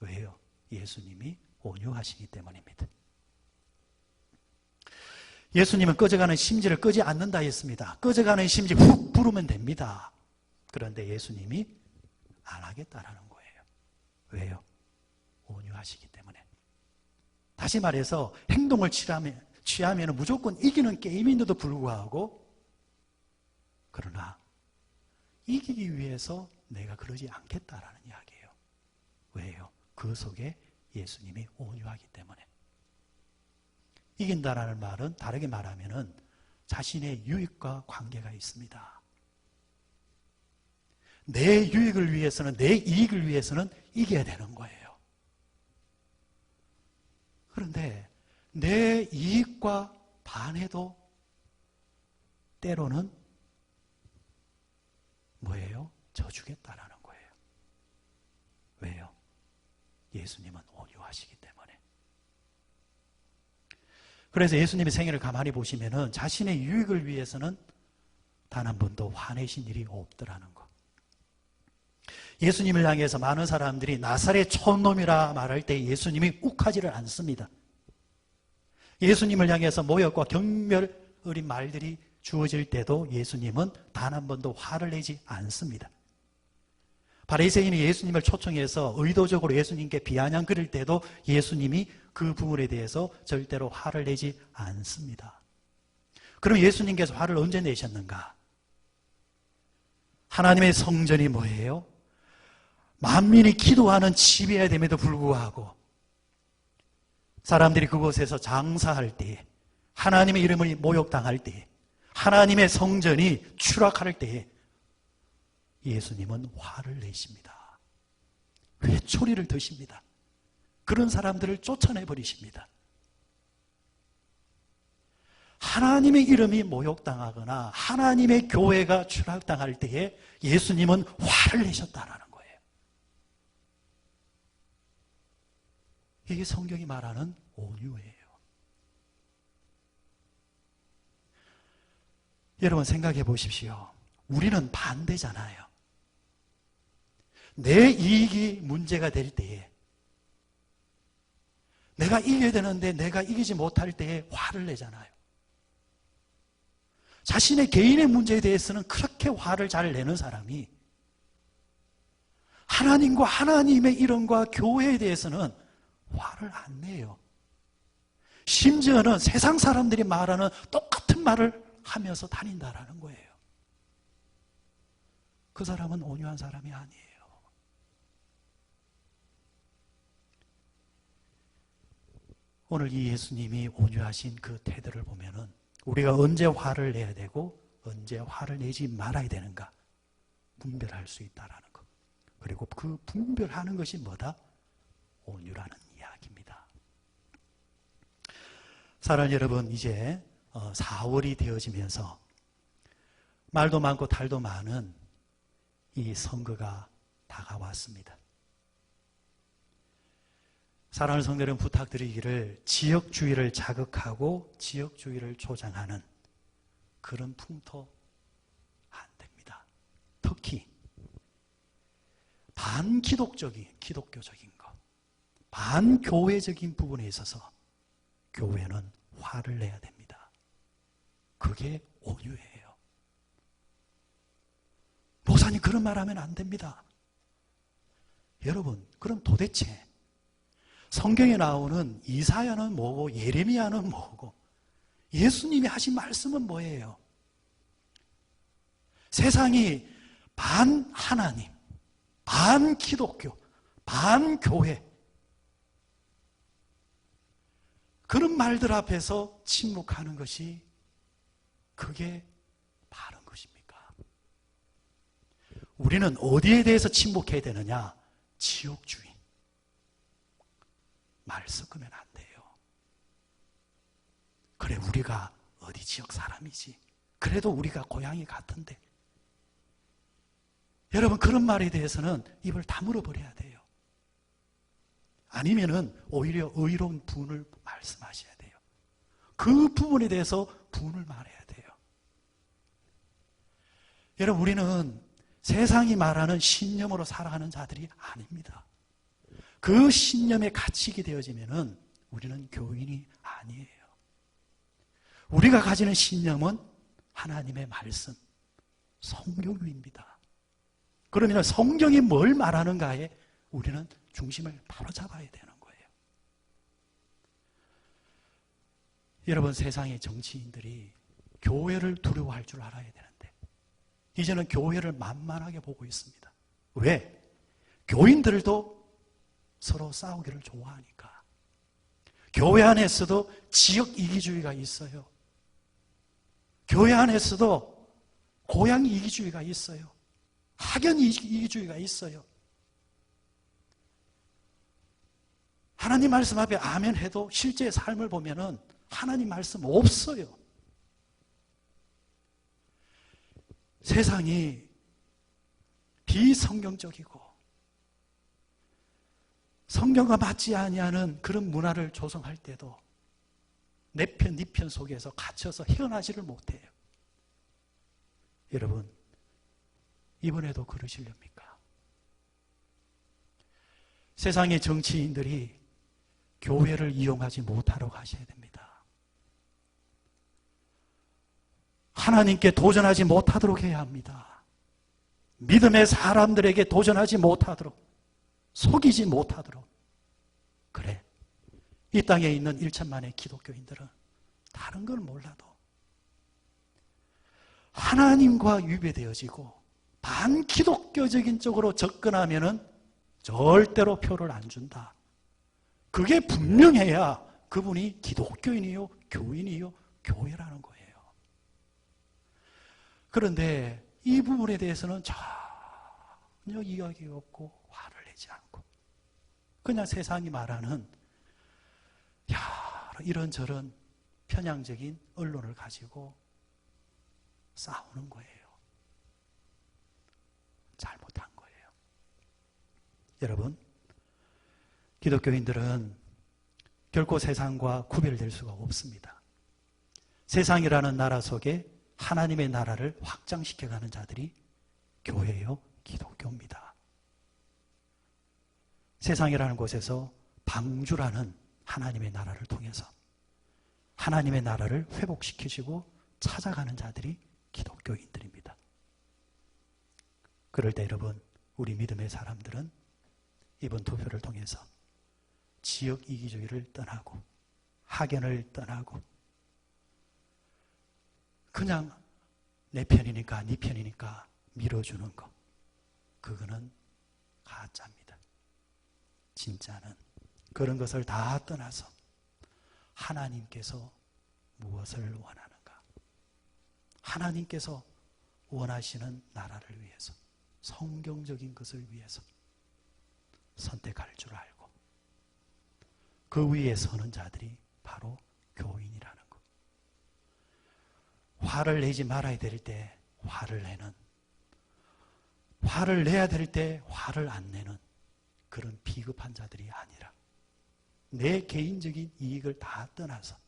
왜요? 예수님이 온유하시기 때문입니다. 예수님은 꺼져가는 심지를 끄지 않는다 했습니다. 꺼져가는 심지 훅 부르면 됩니다. 그런데 예수님이 안 하겠다라는 거예요. 왜요? 온유하시기 때문에. 다시 말해서 행동을 취하면 무조건 이기는 게임인데도 불구하고 그러나 이기기 위해서 내가 그러지 않겠다라는 이야기예요. 왜요? 그 속에 예수님이 온유하기 때문에. 이긴다라는 말은 다르게 말하면은 자신의 유익과 관계가 있습니다. 내 유익을 위해서는, 내 이익을 위해서는 이겨야 되는 거예요. 그런데 내 이익과 반해도 때로는 뭐예요? 져주겠다라는 거예요. 왜요? 예수님은 온유하시기 때문에. 그래서 예수님의 생애를 가만히 보시면은 자신의 유익을 위해서는 단 한 번도 화내신 일이 없더라는 거. 예수님을 향해서 많은 사람들이 나사렛 촌놈이라 말할 때 예수님이 욱하지를 않습니다. 예수님을 향해서 모욕과 경멸 어린 말들이 주어질 때도 예수님은 단 한 번도 화를 내지 않습니다. 바리새인이 예수님을 초청해서 의도적으로 예수님께 비아냥 그릴 때도 예수님이 그 부분에 대해서 절대로 화를 내지 않습니다. 그럼 예수님께서 화를 언제 내셨는가? 하나님의 성전이 뭐예요? 만민이 기도하는 집이어야 됨에도 불구하고 사람들이 그곳에서 장사할 때에, 하나님의 이름을 모욕당할 때에, 하나님의 성전이 추락할 때에 예수님은 화를 내십니다. 회초리를 드십니다. 그런 사람들을 쫓아내버리십니다. 하나님의 이름이 모욕당하거나 하나님의 교회가 추락당할 때에 예수님은 화를 내셨다라는 거예요. 이게 성경이 말하는 온유예요. 여러분 생각해 보십시오. 우리는 반대잖아요. 내 이익이 문제가 될 때에, 내가 이겨야 되는데 내가 이기지 못할 때에 화를 내잖아요. 자신의 개인의 문제에 대해서는 그렇게 화를 잘 내는 사람이 하나님과 하나님의 이름과 교회에 대해서는 화를 안 내요. 심지어는 세상 사람들이 말하는 똑같은 말을 하면서 다닌다라는 거예요. 그 사람은 온유한 사람이 아니에요. 오늘 이 예수님이 온유하신 그 태도를 보면은 우리가 언제 화를 내야 되고 언제 화를 내지 말아야 되는가 분별할 수 있다라는 것. 그리고 그 분별하는 것이 뭐다? 온유라는 이야기입니다. 사랑하는 여러분, 이제 4월이 되어지면서 말도 많고 탈도 많은 이 선거가 다가왔습니다. 사랑하는 성도 여러분, 부탁드리기를 지역주의를 자극하고 지역주의를 조장하는 그런 풍토 안 됩니다. 특히 기독교적인 것, 반교회적인 부분에 있어서 교회는 화를 내야 됩니다. 그게 온유예요. 목사님 그런 말 하면 안 됩니다. 여러분, 그럼 도대체 성경에 나오는 이사야는 뭐고 예레미야는 뭐고 예수님이 하신 말씀은 뭐예요? 세상이 반 하나님, 반 기독교, 반 교회, 그런 말들 앞에서 침묵하는 것이 그게 바른 것입니까? 우리는 어디에 대해서 침묵해야 되느냐? 지역주의. 말 섞으면 안 돼요. 그래, 우리가 어디 지역 사람이지. 그래도 우리가 고향이 같은데. 여러분, 그런 말에 대해서는 입을 다물어 버려야 돼요. 아니면은 오히려 의로운 분을 말씀하셔야 돼요. 그 부분에 대해서 분을 말해야 돼요. 여러분, 우리는 세상이 말하는 신념으로 살아가는 자들이 아닙니다. 그 신념에 갇히게 되어지면은 우리는 교인이 아니에요. 우리가 가지는 신념은 하나님의 말씀, 성경입니다. 그러면 성경이 뭘 말하는가에 우리는 중심을 바로 잡아야 되는 거예요. 여러분, 세상의 정치인들이 교회를 두려워할 줄 알아야 되는데 이제는 교회를 만만하게 보고 있습니다. 왜? 교인들도 서로 싸우기를 좋아하니까. 교회 안에서도 지역 이기주의가 있어요. 교회 안에서도 고향 이기주의가 있어요. 학연 이기주의가 있어요. 하나님 말씀 앞에 아멘 해도 실제 삶을 보면은 하나님 말씀 없어요. 세상이 비성경적이고 성경과 맞지 아니하는 그런 문화를 조성할 때도 내 편, 네 편 속에서 갇혀서 헤어나지를 못해요. 여러분, 이번에도 그러시렵니까? 세상의 정치인들이 교회를 이용하지 못하러 가셔야 됩니다. 하나님께 도전하지 못하도록 해야 합니다. 믿음의 사람들에게 도전하지 못하도록, 속이지 못하도록. 그래, 이 땅에 있는 1천만의 기독교인들은 다른 걸 몰라도 하나님과 유배되어지고 반기독교적인 쪽으로 접근하면은 절대로 표를 안 준다. 그게 분명해야 그분이 기독교인이요, 교인이요, 교회라는 거예요. 그런데 이 부분에 대해서는 전혀 이야기가 없고 화를 내지 않고 그냥 세상이 말하는 이런저런 편향적인 언론을 가지고 싸우는 거예요. 잘못한 거예요. 여러분, 기독교인들은 결코 세상과 구별될 수가 없습니다. 세상이라는 나라 속에 하나님의 나라를 확장시켜가는 자들이 교회요, 기독교입니다. 세상이라는 곳에서 방주라는 하나님의 나라를 통해서 하나님의 나라를 회복시키시고 찾아가는 자들이 기독교인들입니다. 그럴 때 여러분, 우리 믿음의 사람들은 이번 투표를 통해서 지역 이기주의를 떠나고 학연을 떠나고 그냥 내 편이니까 네 편이니까 밀어주는 거, 그거는 가짜입니다. 진짜는 그런 것을 다 떠나서 하나님께서 무엇을 원하는가, 하나님께서 원하시는 나라를 위해서, 성경적인 것을 위해서 선택할 줄 알고 그 위에 서는 자들이 바로 교인이라는 것. 화를 내지 말아야 될 때 화를 내는, 화를 내야 될 때 화를 안 내는 그런 비겁한 자들이 아니라 내 개인적인 이익을 다 떠나서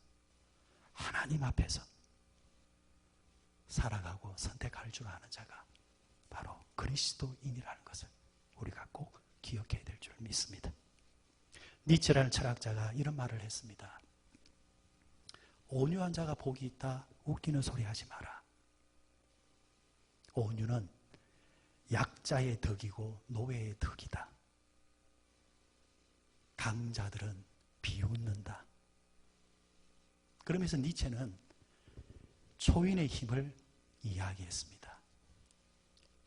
하나님 앞에서 살아가고 선택할 줄 아는 자가 바로 그리스도인이라는 것을 우리가 꼭 기억해야 될 줄 믿습니다. 니체라는 철학자가 이런 말을 했습니다. 온유한 자가 복이 있다. 웃기는 소리 하지 마라. 온유는 약자의 덕이고 노예의 덕이다. 강자들은 비웃는다. 그러면서 니체는 초인의 힘을 이야기했습니다.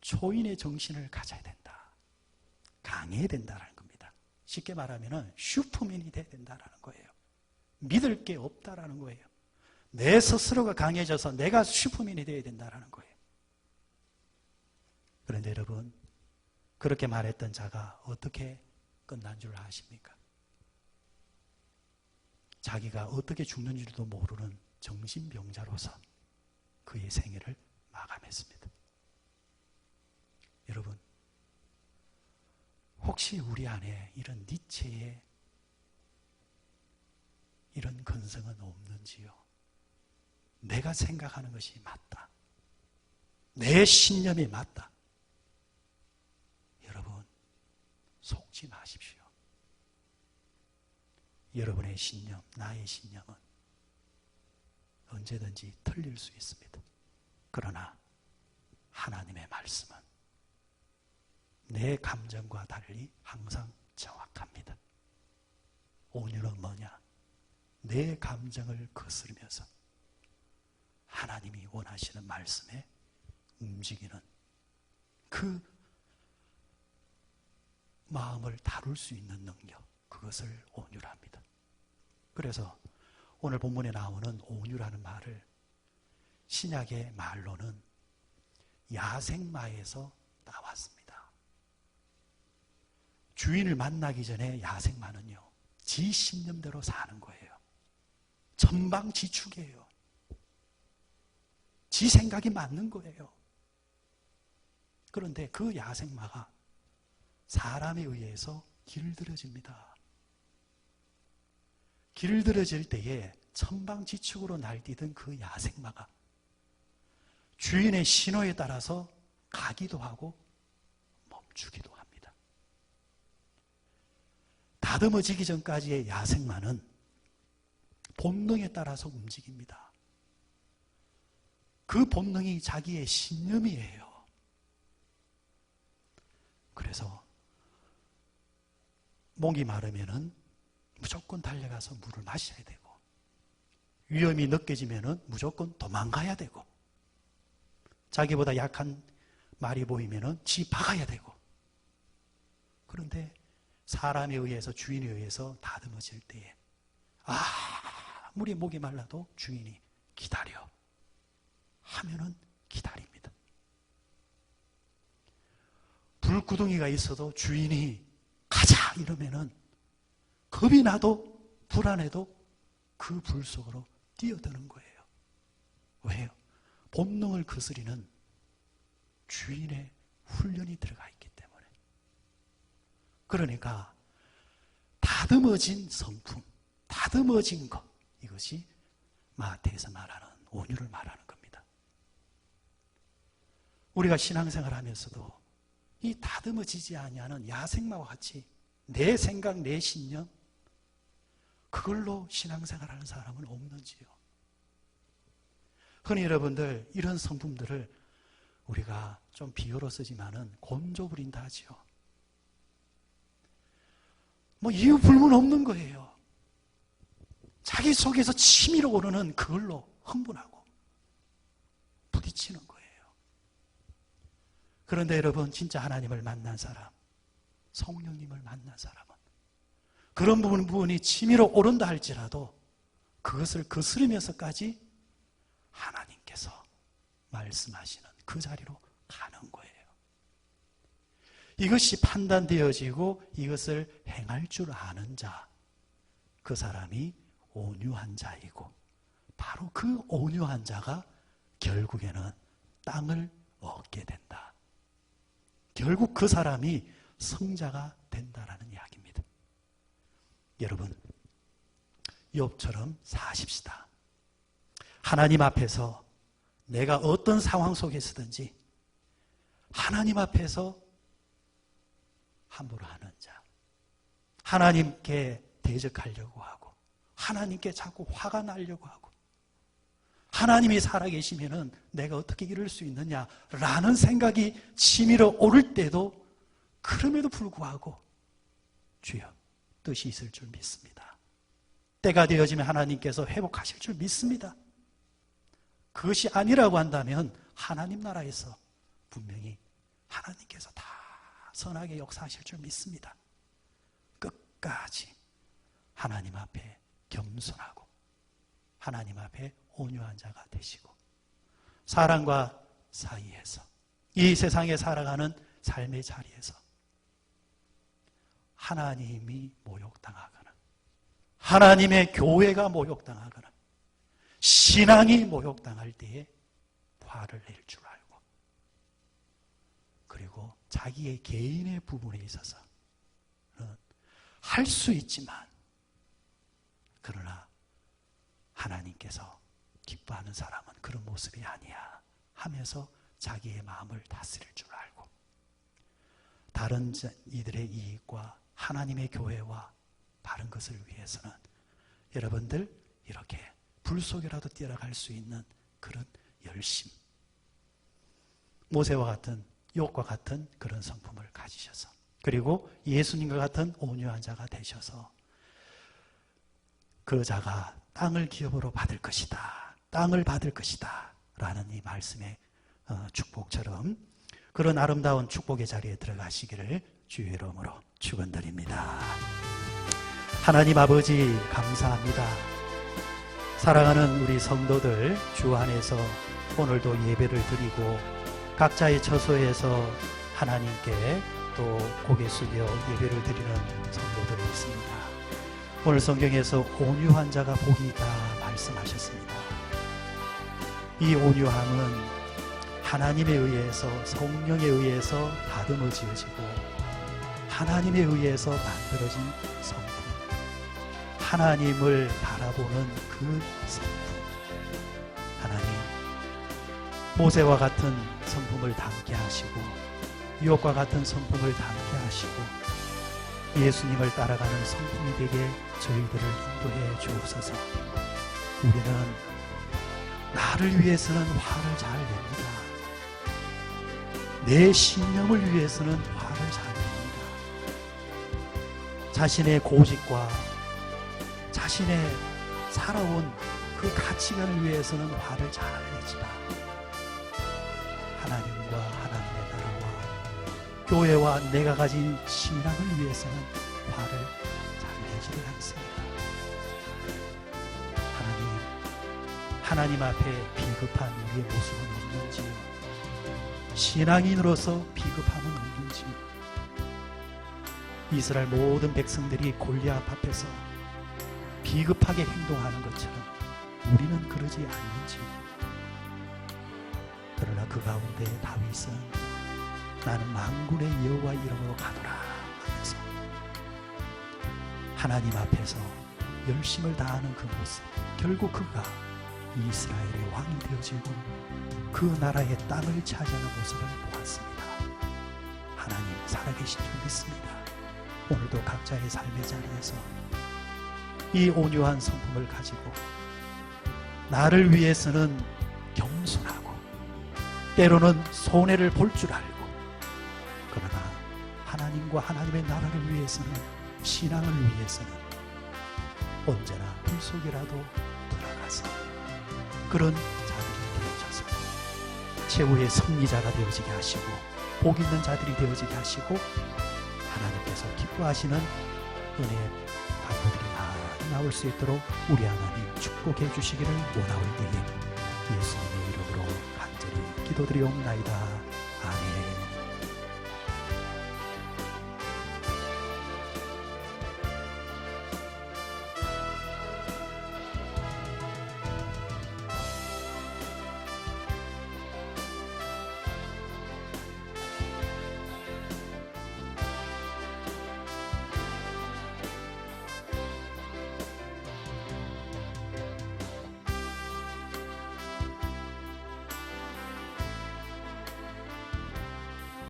초인의 정신을 가져야 된다. 강해야 된다는 겁니다. 쉽게 말하면 슈퍼맨이 돼야 된다는 거예요. 믿을 게 없다라는 거예요. 내 스스로가 강해져서 내가 슈퍼맨이 되어야 된다는 거예요. 그런데 여러분, 그렇게 말했던 자가 어떻게 끝난 줄 아십니까? 자기가 어떻게 죽는지도 모르는 정신병자로서 그의 생애를 마감했습니다. 여러분, 혹시 우리 안에 이런 니체의 이런 근성은 없는지요? 내가 생각하는 것이 맞다. 내 신념이 맞다. 여러분, 속지 마십시오. 여러분의 신념, 나의 신념은 언제든지 틀릴 수 있습니다. 그러나 하나님의 말씀은 내 감정과 달리 항상 정확합니다. 온유는 뭐냐? 내 감정을 거스르면서 하나님이 원하시는 말씀에 움직이는 그 마음을 다룰 수 있는 능력, 그것을 온유랍니다. 그래서 오늘 본문에 나오는 온유라는 말을 신약의 말로는 야생마에서 나왔습니다. 주인을 만나기 전에 야생마는요, 지 신념대로 사는 거예요. 전방지축이에요. 지 생각이 맞는 거예요. 그런데 그 야생마가 사람에 의해서 길들여집니다. 길들여질 때에 천방지축으로 날뛰던 그 야생마가 주인의 신호에 따라서 가기도 하고 멈추기도 합니다. 다듬어지기 전까지의 야생마는 본능에 따라서 움직입니다. 그 본능이 자기의 신념이에요. 그래서 목이 마르면은 무조건 달려가서 물을 마셔야 되고, 위험이 느껴지면은 무조건 도망가야 되고, 자기보다 약한 말이 보이면은 지 박아야 되고. 그런데 사람에 의해서, 주인에 의해서 다듬어질 때에 아무리 목이 말라도 주인이 기다려 하면은 기다립니다. 불구덩이가 있어도 주인이 가자 이러면은 겁이 나도 불안해도 그 불 속으로 뛰어드는 거예요. 왜요? 본능을 거스리는 주인의 훈련이 들어가 있기 때문에. 그러니까 다듬어진 성품, 다듬어진 것, 이것이 마태에서 말하는 온유를 말하는 겁니다. 우리가 신앙생활 하면서도 이 다듬어지지 아니하는 야생마와 같이 내 생각, 내 신념, 그걸로 신앙생활하는 사람은 없는지요. 흔히 여러분들 이런 성품들을 우리가 좀 비유로 쓰지만은 곤조 부린다 하지요. 뭐 이유 불문 없는 거예요. 자기 속에서 치밀어 오르는 그걸로 흥분하고 부딪히는 거예요. 그런데 여러분, 진짜 하나님을 만난 사람, 성령님을 만난 사람은 그런 부분이 치밀어 오른다 할지라도 그것을 거스르면서까지 하나님께서 말씀하시는 그 자리로 가는 거예요. 이것이 판단되어지고 이것을 행할 줄 아는 자, 그 사람이 온유한 자이고, 바로 그 온유한 자가 결국에는 땅을 얻게 된다. 결국 그 사람이 성자가 된다라는 이야기입니다. 여러분, 욥처럼 사십시다. 하나님 앞에서 내가 어떤 상황 속에서든지 하나님 앞에서 함부로 하는 자, 하나님께 대적하려고 하고 하나님께 자꾸 화가 나려고 하고 하나님이 살아계시면은 내가 어떻게 이럴 수 있느냐라는 생각이 치밀어 오를 때도, 그럼에도 불구하고 주여 뜻이 있을 줄 믿습니다. 때가 되어지면 하나님께서 회복하실 줄 믿습니다. 그것이 아니라고 한다면 하나님 나라에서 분명히 하나님께서 다 선하게 역사하실 줄 믿습니다. 끝까지 하나님 앞에 겸손하고 하나님 앞에 온유한 자가 되시고, 사람과 사이에서 이 세상에 살아가는 삶의 자리에서 하나님이 모욕당하거나 하나님의 교회가 모욕당하거나 신앙이 모욕당할 때에 화를 낼 줄 알고, 그리고 자기의 개인의 부분에 있어서는 할 수 있지만 그러나 하나님께서 기뻐하는 사람은 그런 모습이 아니야 하면서 자기의 마음을 다스릴 줄 알고, 다른 이들의 이익과 하나님의 교회와 바른 것을 위해서는 여러분들 이렇게 불 속이라도 뛰어갈 수 있는 그런 열심, 모세와 같은, 욥과 같은 그런 성품을 가지셔서, 그리고 예수님과 같은 온유한 자가 되셔서 그 자가 땅을 기업으로 받을 것이다, 땅을 받을 것이다 라는 이 말씀의 축복처럼 그런 아름다운 축복의 자리에 들어가시기를 주의 이름으로 축원드립니다. 하나님 아버지 감사합니다. 사랑하는 우리 성도들, 주 안에서 오늘도 예배를 드리고 각자의 처소에서 하나님께 또 고개 숙여 예배를 드리는 성도들이 있습니다. 오늘 성경에서 온유한 자가 복이 있다 말씀하셨습니다. 이 온유함은 하나님에 의해서, 성령에 의해서 다듬어 지어지고 하나님에 의해서 만들어진 성품, 하나님을 바라보는 그 성품, 하나님 모세와 같은 성품을 담게 하시고 욥과 같은 성품을 담게 하시고 예수님을 따라가는 성품이 되게 저희들을 인도해 주옵소서. 우리는 나를 위해서는 화를 잘 냅니다. 내 신념을 위해서는 화를 잘 냅니다. 자신의 고집과 자신의 살아온 그 가치관을 위해서는 화를 잘 내지만 하나님과 하나님의 나라와 교회와 내가 가진 신앙을 위해서는 화를 잘 내지를 않습니다. 하나님 앞에 비겁한 우리의 모습은 없는지요? 신앙인으로서 비겁함은 없는지요? 이스라엘 모든 백성들이 골리앗 앞에서 비겁하게 행동하는 것처럼 우리는 그러지 않는지. 그러나 그 가운데 다윗은 나는 만군의 여호와 이름으로 가노라 하면서 하나님 앞에서 열심을 다하는 그 모습, 결국 그가 이스라엘의 왕이 되어지고 그 나라의 땅을 차지하는 모습을 보았습니다. 하나님 살아계신 줄 믿습니다. 오늘도 각자의 삶의 자리에서 이 온유한 성품을 가지고 나를 위해서는 겸손하고 때로는 손해를 볼 줄 알고, 그러나 하나님과 하나님의 나라를 위해서는, 신앙을 위해서는 언제나 불 속이라도 들어가서 그런 자들이 되어져서 최후의 승리자가 되어지게 하시고 복 있는 자들이 되어지게 하시고 하나님께서 기뻐하시는 은혜의 방법들이 많이 나올 수 있도록 우리 하나님 축복해 주시기를 원하오니 예수님의 이름으로 간절히 기도드리옵나이다.